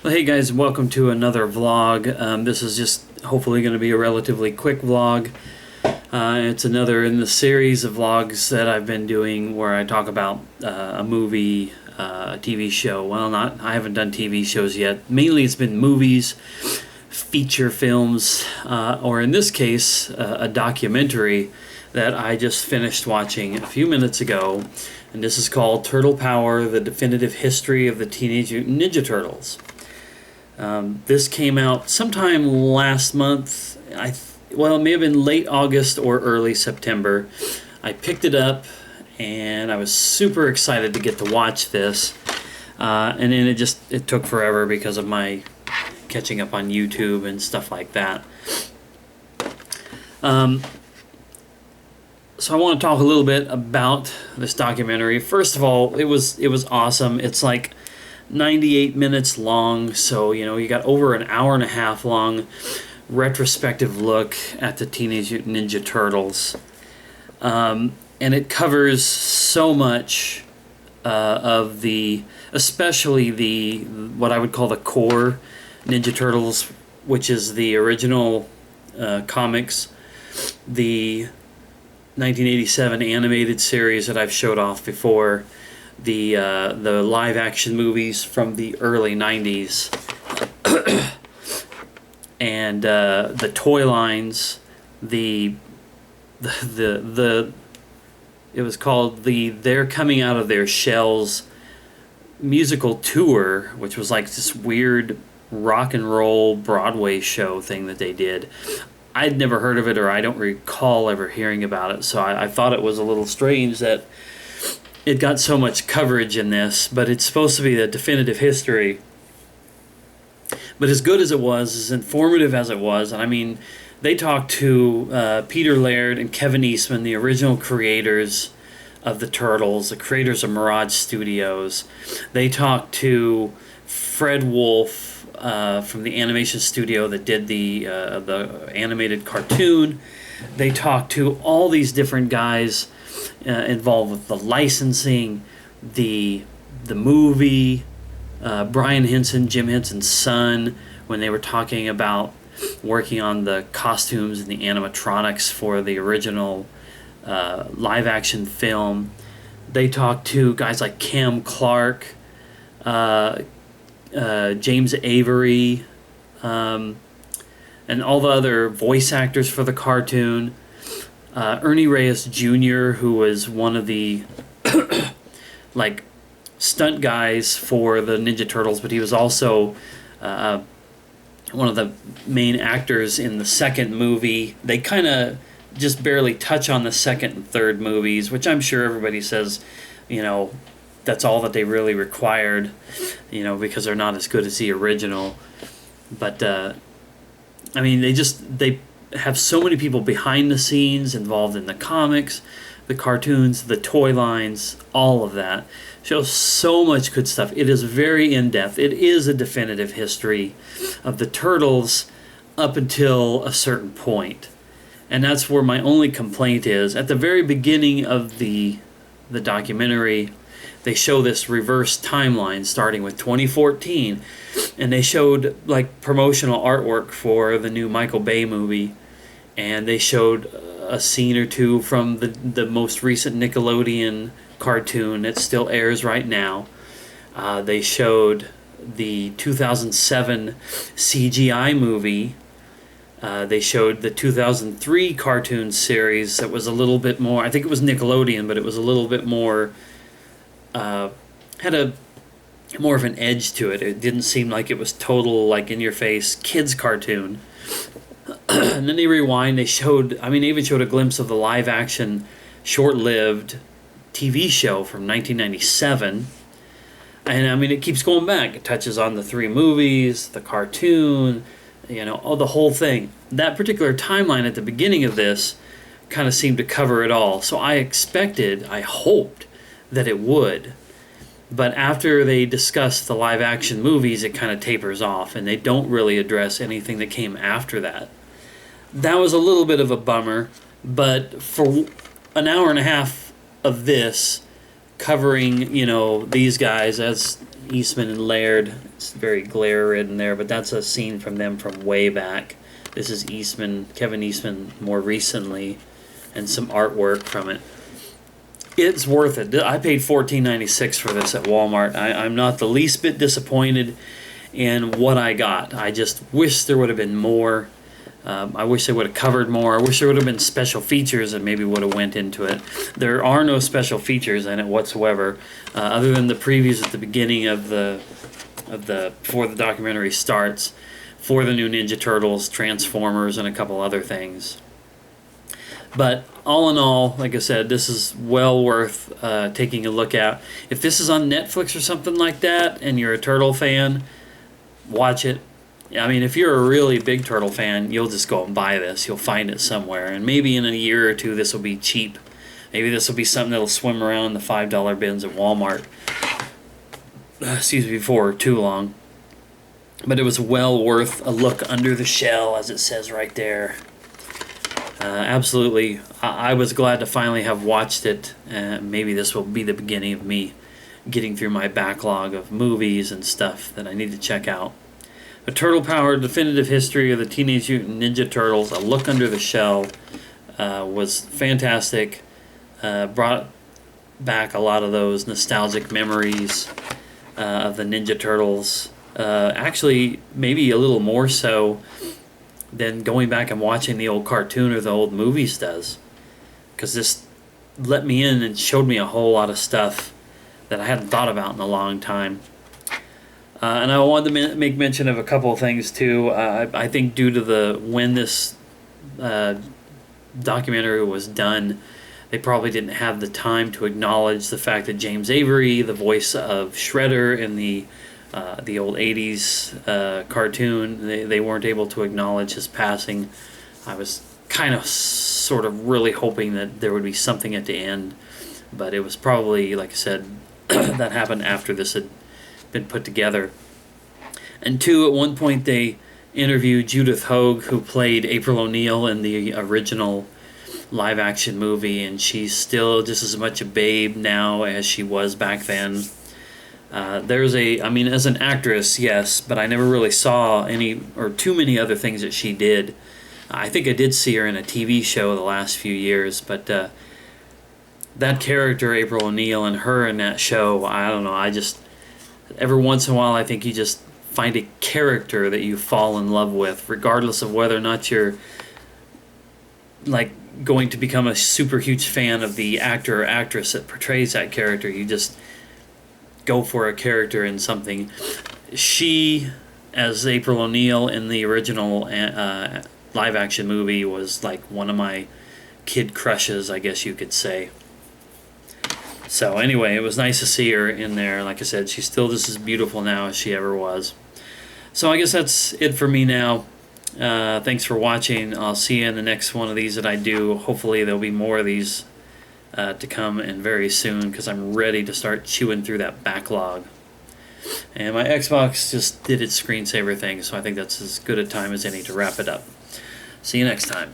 Well, hey guys, welcome to another vlog. This is just hopefully going to be a relatively quick vlog. It's another in the series of vlogs that I've been doing where I talk about a movie, a TV show. Well, I haven't done TV shows yet. Mainly it's been movies, feature films, or in this case, a documentary that I just finished watching a few minutes ago. And this is called Turtle Power, The Definitive History of the Teenage Mutant Ninja Turtles. This came out sometime last month. It may have been late August or early September. I picked it up and I was super excited to get to watch this. And then it took forever because of my catching up on YouTube and stuff like that. So I want to talk a little bit about this documentary. First of all, it was awesome. It's like 98 minutes long, so you got over an hour and a half long retrospective look at the Teenage Mutant Ninja Turtles, and it covers so much of especially the what I would call the core Ninja Turtles, which is the original comics, the 1987 animated series that I've showed off before, the live action movies from the early 90s, and the toy lines, it was called the They're Coming Out of Their Shells musical tour, which was like this weird rock and roll Broadway show thing that they did. I'd never heard of it, or I don't recall ever hearing about it, so I thought it was a little strange that it got so much coverage in this, but it's supposed to be the definitive history. But as good as it was, as informative as it was, and I mean, they talked to Peter Laird and Kevin Eastman, the original creators of the Turtles, the creators of Mirage Studios. They talked to Fred Wolf from the animation studio that did the animated cartoon. They talked to all these different guys involved with the licensing, the movie, Brian Henson, Jim Henson's son, when they were talking about working on the costumes and the animatronics for the original live action film. They talked to guys like Cam Clark, James Avery, and all the other voice actors for the cartoon. Ernie Reyes Jr., who was one of the stunt guys for the Ninja Turtles, but he was also one of the main actors in the second movie. They kind of just barely touch on the second and third movies, which I'm sure everybody says, that's all that they really required, because they're not as good as the original. But I mean, they have so many people behind the scenes involved in the comics, the cartoons, the toy lines, all of that. Shows so much good stuff. It is very in-depth. It is a definitive history of the Turtles up until a certain point. And that's where my only complaint is. At the very beginning of the documentary, they show this reverse timeline starting with 2014, and they showed promotional artwork for the new Michael Bay movie, and they showed a scene or two from the most recent Nickelodeon cartoon that still airs right now. They showed the 2007 CGI movie. They showed the 2003 cartoon series that was a little bit more, I think it was Nickelodeon, but it was a little bit more, had more of an edge to it. It didn't seem like it was total, in-your-face kids cartoon. And then they rewind, they even showed a glimpse of the live-action, short-lived TV show from 1997. And I mean, it keeps going back. It touches on the three movies, the cartoon, the whole thing. That particular timeline at the beginning of this kind of seemed to cover it all. So I hoped that it would. But after they discuss the live-action movies, it kind of tapers off, and they don't really address anything that came after that. That was a little bit of a bummer, but for an hour and a half of this, covering, these guys as Eastman and Laird. It's very glare-ridden there, but that's a scene from them from way back. This is Eastman, Kevin Eastman, more recently, and some artwork from it. It's worth it. I paid $14.96 for this at Walmart. I'm not the least bit disappointed in what I got. I just wish there would have been more. I wish they would have covered more. I wish there would have been special features and maybe would have went into it. There are no special features in it whatsoever, other than the previews at the beginning of the before the documentary starts for the new Ninja Turtles, Transformers, and a couple other things. But all in all, like I said, this is well worth taking a look at. If this is on Netflix or something like that, and you're a Turtle fan, watch it. I mean, if you're a really big Turtle fan, you'll just go and buy this. You'll find it somewhere. And maybe in a year or two, this will be cheap. Maybe this will be something that'll swim around the $5 bins at Walmart. Excuse me, before too long. But it was well worth a look under the shell, as it says right there. Absolutely. I was glad to finally have watched it. Maybe this will be the beginning of me getting through my backlog of movies and stuff that I need to check out. A Turtle Power Definitive History of the Teenage Mutant Ninja Turtles, A Look Under the Shell, was fantastic. Brought back a lot of those nostalgic memories of the Ninja Turtles. Actually, maybe a little more so than going back and watching the old cartoon or the old movies does. Because this let me in and showed me a whole lot of stuff that I hadn't thought about in a long time. And I wanted to make mention of a couple of things too. I think due to when this documentary was done, they probably didn't have the time to acknowledge the fact that James Avery, the voice of Shredder in the old 80s cartoon, they weren't able to acknowledge his passing. I was kind of sort of really hoping that there would be something at the end, but it was probably, like I said, that happened after this had been put together. And two, at one point they interviewed Judith Hoag, who played April O'Neil in the original live action movie, and she's still just as much a babe now as she was back then. I mean, as an actress, yes, but I never really saw any or too many other things that she did. I think I did see her in a TV show the last few years, but that character, April O'Neil, and her in that show, I don't know, I just, every once in a while, I think you just find a character that you fall in love with, regardless of whether or not you're, like, going to become a super huge fan of the actor or actress that portrays that character. You just go for a character in something. She, as April O'Neil in the original live-action movie, was like one of my kid crushes, I guess you could say. So anyway, it was nice to see her in there. Like I said, she's still just as beautiful now as she ever was. So I guess that's it for me now. Thanks for watching. I'll see you in the next one of these that I do. Hopefully there'll be more of these to come, and very soon, because I'm ready to start chewing through that backlog. And my Xbox just did its screensaver thing, so I think that's as good a time as any to wrap it up. See you next time.